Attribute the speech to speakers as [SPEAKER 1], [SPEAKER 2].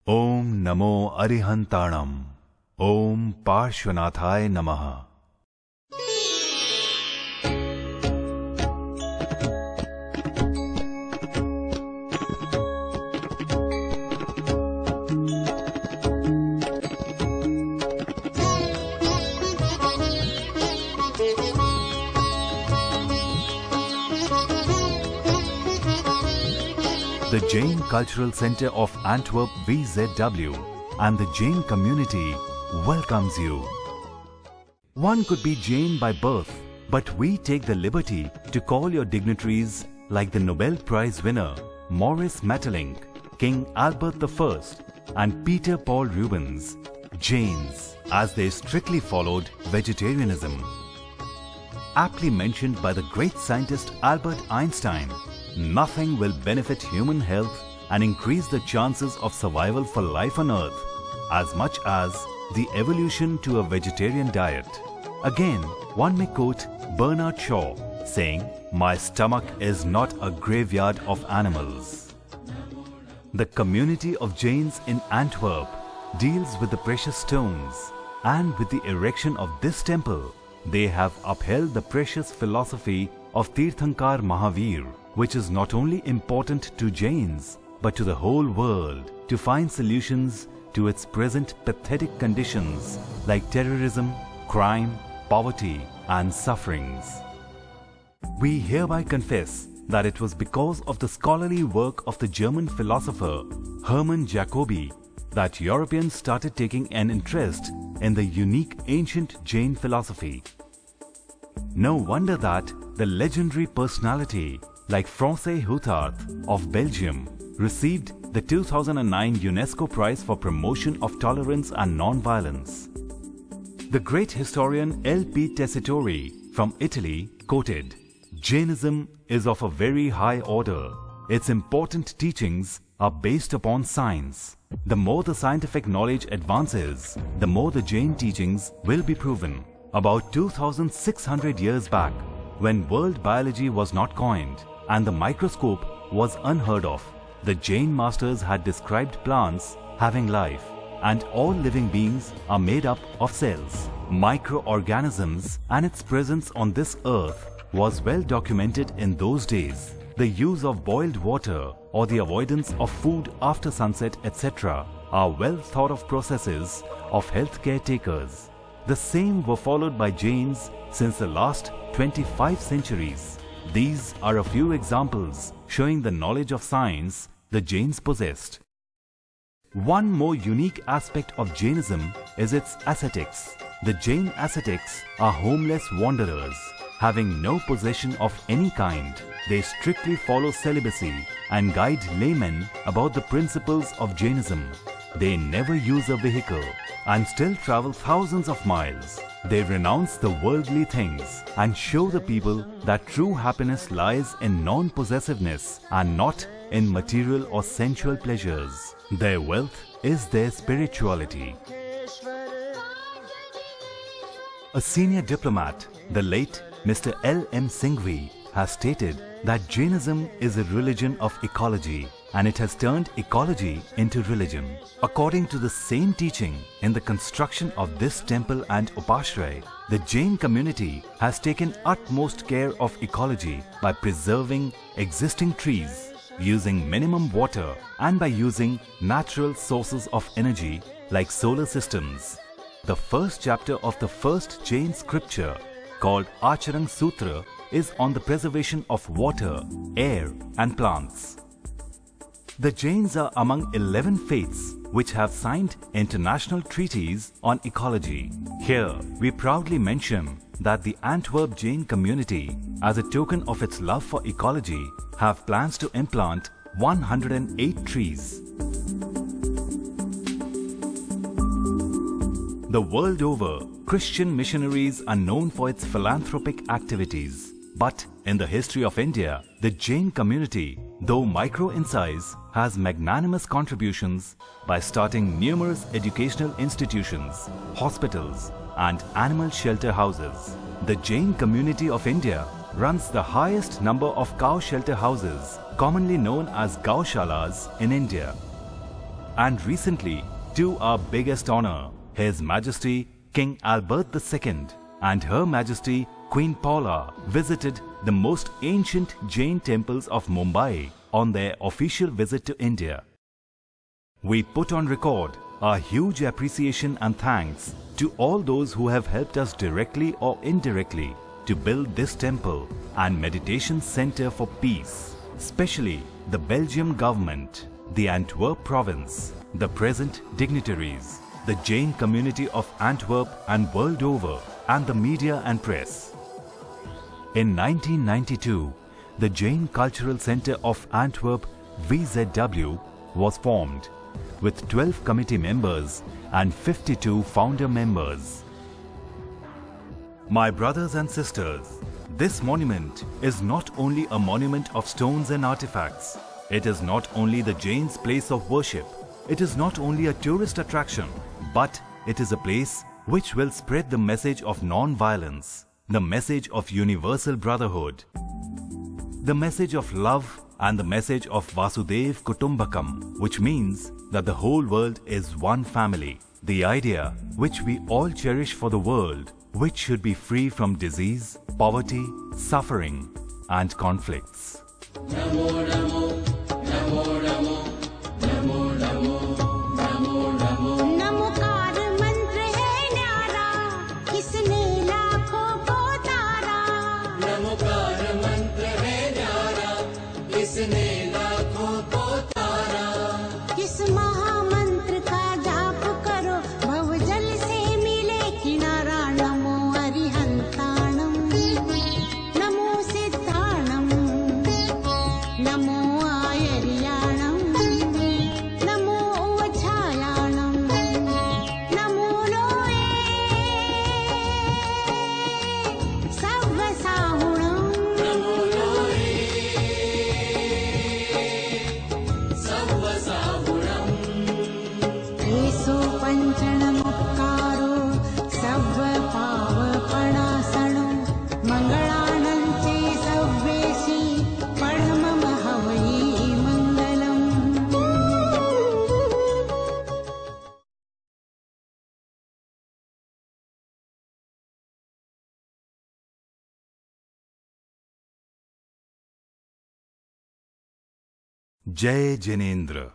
[SPEAKER 1] Om Namo Arihantanam. Om Parshvanathaya Namaha. The Jain Cultural Center of Antwerp VZW and the Jain community welcomes you. One could be Jain by birth, but we take the liberty to call your dignitaries like the Nobel Prize winner Maurice Maeterlinck, King Albert I and Peter Paul Rubens, Jains, as they strictly followed vegetarianism. Aptly mentioned by the great scientist Albert Einstein, nothing will benefit human health and increase the chances of survival for life on Earth as much as the evolution to a vegetarian diet. Again, one may quote Bernard Shaw saying, "My stomach is not a graveyard of animals." The community of Jains in Antwerp deals with the precious stones, and with the erection of this temple, they have upheld the precious philosophy of Tirthankar Mahavir, which is not only important to Jains but to the whole world to find solutions to its present pathetic conditions like terrorism, crime, poverty and sufferings. We hereby confess that it was because of the scholarly work of the German philosopher Hermann Jacobi that Europeans started taking an interest in the unique ancient Jain philosophy. No wonder that the legendary personality like Francais Huthard of Belgium received the 2009 UNESCO Prize for Promotion of Tolerance and Non-Violence. The great historian L.P. Tessitori from Italy quoted, "Jainism is of a very high order. Its important teachings are based upon science. The more the scientific knowledge advances, the more the Jain teachings will be proven." About 2600 years back, when world biology was not coined and the microscope was unheard of, the Jain masters had described plants having life, and all living beings are made up of cells, microorganisms, and its presence on this earth was well documented in those days. The use of boiled water or the avoidance of food after sunset, etc. are well thought of processes of healthcare takers. The same were followed by Jains since the last 25 centuries. These are a few examples showing the knowledge of science the Jains possessed. One more unique aspect of Jainism is its ascetics. The Jain ascetics are homeless wanderers. Having no possession of any kind, they strictly follow celibacy and guide laymen about the principles of Jainism. They never use a vehicle and still travel thousands of miles. They renounce the worldly things and show the people that true happiness lies in non-possessiveness and not in material or sensual pleasures. Their wealth is their spirituality. A senior diplomat, the late Mr. L.M. Singhvi, has stated that Jainism is a religion of ecology and it has turned ecology into religion. According to the same teaching, in the construction of this temple and upashray, the Jain community has taken utmost care of ecology by preserving existing trees, using minimum water and by using natural sources of energy like solar systems. The first chapter of the first Jain scripture, called Acharang Sutra, is on the preservation of water, air and plants. The Jains are among 11 faiths which have signed international treaties on ecology. Here, we proudly mention that the Antwerp Jain community, as a token of its love for ecology, have plans to implant 108 trees. The world over, Christian missionaries are known for its philanthropic activities. But in the history of India, the Jain community, though micro in size, has magnanimous contributions by starting numerous educational institutions, hospitals and animal shelter houses. The Jain community of India runs the highest number of cow shelter houses, commonly known as gaushalas, in India. and recently to our biggest honor, His Majesty King Albert II and Her Majesty Queen Paula visited the most ancient Jain temples of Mumbai on their official visit to India. We put on record our huge appreciation and thanks to all those who have helped us directly or indirectly to build this temple and meditation center for peace, especially the Belgium government, the Antwerp province, the present dignitaries, the Jain community of Antwerp and world over, and the media and press. In 1992, the Jain Cultural Center of Antwerp VZW was formed with 12 committee members and 52 founder members. My brothers and sisters, this monument is not only a monument of stones and artifacts. It is not only the Jain's place of worship. It is not only a tourist attraction, but it is a place which will spread the message of non-violence, the message of universal brotherhood, the message of love, and the message of Vasudev Kutumbakam, which means that the whole world is one family. The idea which we all cherish for the world, which should be free from disease, poverty, suffering, and conflicts. Namo, namo, namo, namo, namo, namo, namo, namo.
[SPEAKER 2] Namokar मंत्र है न्यारा, किसने लाखों को तारा।
[SPEAKER 3] नमोकार मंत्र है न्यारा, किसने लाखों को तारा।
[SPEAKER 2] किस महामंत्र का जाप करो, भवजल से मिले किनारा। नमो अरिहंताणम, नमो सिद्धाणम, नमो आयर्याणम, नमो उवछायाणम, नमो लोये सव्वसाहुणम।
[SPEAKER 3] नमो लोये सव्वसाहुणम्।
[SPEAKER 2] एषो पञ्चणमुक्कारो सव्वपावपणासनो, मङ्गलानं चे सव्वेशी परमं हवै मङ्गलम्।
[SPEAKER 1] Jai Jinendra.